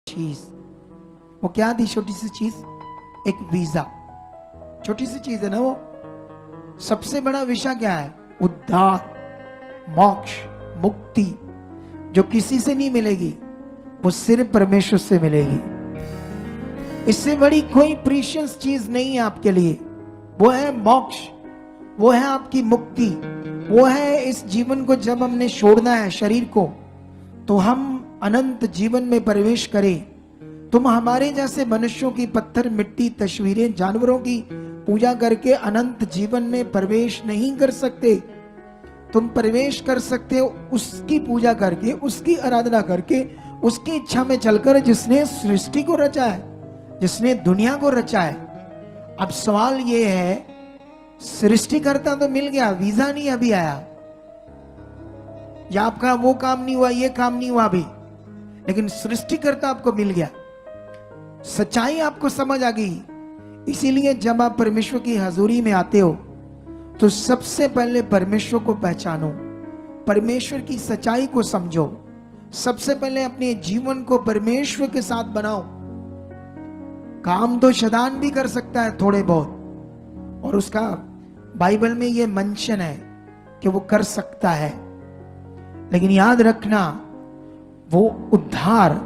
चीज। वो क्या थी छोटी सी चीज? एक वीजा। छोटी सी चीज है ना वो। सबसे बड़ा विषय क्या है? उद्धार, मोक्ष, मुक्ति, जो किसी से नहीं मिलेगी, वो सिर्फ परमेश्वर से मिलेगी। इससे बड़ी कोई प्रीशियस चीज नहीं है आपके लिए। वो है मोक्ष, वो है आपकी मुक्ति, वो है इस जीवन को जब हमने छोड़ना है शरीर को, तो हम अनंत जीवन में प्रवेश करें। तुम हमारे जैसे मनुष्यों की पत्थर, मिट्टी, तस्वीरें, जानवरों की पूजा करके अनंत जीवन में प्रवेश नहीं कर सकते। तुम प्रवेश कर सकते हो उसकी पूजा करके, उसकी आराधना करके, उसकी इच्छा में चलकर, जिसने सृष्टि को रचा है, जिसने दुनिया को रचा है। अब सवाल ये है, सृष्टिकर्ता तो मिल गया, वीजा नहीं अभी आया, या आपका वो काम नहीं हुआ, ये काम नहीं हुआ अभी, लेकिन सृष्टिकर्ता आपको मिल गया। सच्चाई आपको समझ आ गई। इसीलिए जब आप परमेश्वर की हजूरी में आते हो तो सबसे पहले परमेश्वर को पहचानो, परमेश्वर की सच्चाई को समझो। सबसे पहले अपने जीवन को परमेश्वर के साथ बनाओ। काम तो शैतान भी कर सकता है थोड़े बहुत, और उसका बाइबल में ये मेंशन है कि वो कर सकता है, लेकिन याद रखना वो उद्धार,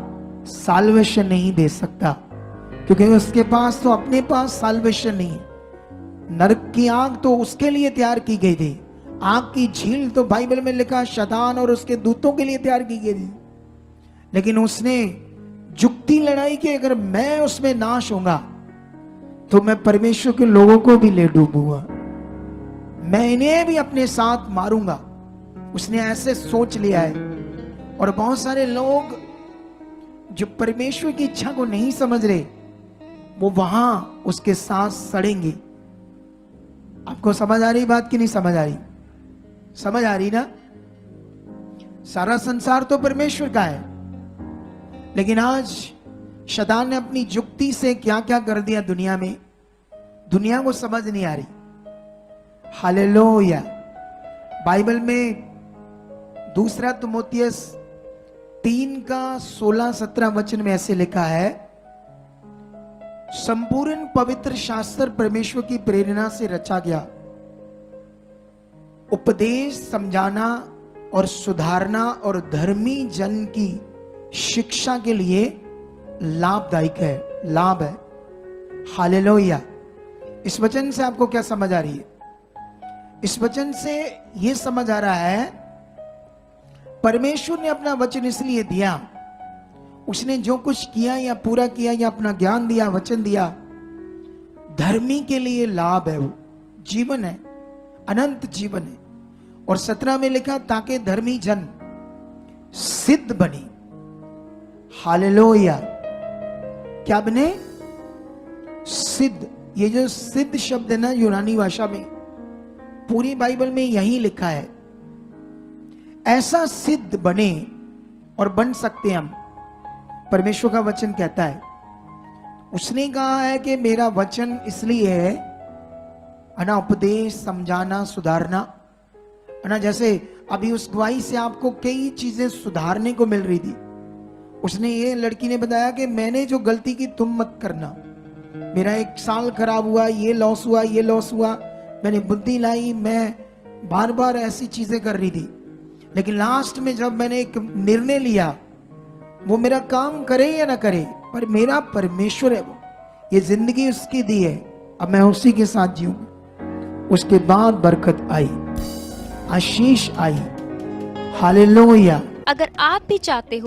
साल्वेशन नहीं दे सकता, क्योंकि उसके पास तो अपने पास साल्वेशन नहीं है। नरक की आग तो उसके लिए तैयार की गई थी। आग की झील तो बाइबल में लिखा शैतान और उसके दूतों के लिए तैयार की गई थी, लेकिन उसने जुक्ति लड़ाई की, अगर मैं उसमें नाश होऊंगा तो मैं परमेश्वर के लोगों को भी ले डूबूंगा, मैं इन्हें भी अपने साथ मारूंगा। उसने ऐसे सोच लिया है। और बहुत सारे लोग जो परमेश्वर की इच्छा को नहीं समझ रहे, वो वहां उसके साथ सड़ेंगे। आपको समझ आ रही बात कि नहीं समझ आ रही? समझ आ रही ना? सारा संसार तो परमेश्वर का है, लेकिन आज शैतान ने अपनी जुक्ति से क्या क्या कर दिया दुनिया में, दुनिया को समझ नहीं आ रही। हालेलुया। बाइबल में 2 तिमोथियस 3:16-17 वचन में ऐसे लिखा है, संपूर्ण पवित्र शास्त्र परमेश्वर की प्रेरणा से रचा गया, उपदेश, समझाना और सुधारना और धर्मी जन की शिक्षा के लिए लाभदायक है, लाभ है। हालेलुया। इस वचन से आपको क्या समझ आ रही है? इस वचन से यह समझ आ रहा है, परमेश्वर ने अपना वचन इसलिए दिया, उसने जो कुछ किया या पूरा किया या अपना ज्ञान दिया, वचन दिया, धर्मी के लिए लाभ है, वो जीवन है, अनंत जीवन है। और 17 में लिखा, ताकि धर्मी जन सिद्ध बने। हालेलुया। क्या बने? सिद्ध। ये जो सिद्ध शब्द है ना यूनानी भाषा में, पूरी बाइबल में यही लिखा है। ऐसा सिद्ध बने, और बन सकते हैं हम। परमेश्वर का वचन कहता है, उसने कहा है कि मेरा वचन इसलिए है ना, उपदेश, समझाना, सुधारना, ना। जैसे अभी उस गवाही से आपको कई चीजें सुधारने को मिल रही थी। उसने, ये लड़की ने बताया कि मैंने जो गलती की तुम मत करना, मेरा 1 साल खराब हुआ, ये लॉस हुआ, ये लॉस हुआ, मैंने बुद्धि लाई, मैं बार बार ऐसी चीजें कर रही थी, लेकिन लास्ट में जब मैंने एक निर्णय लिया, वो मेरा काम करे या ना करे, पर मेरा परमेश्वर है वो, ये जिंदगी उसकी दी है, अब मैं उसी के साथ जीऊंगा। उसके बाद बरकत आई, आशीष आई। हालेलुया। अगर आप भी चाहते हो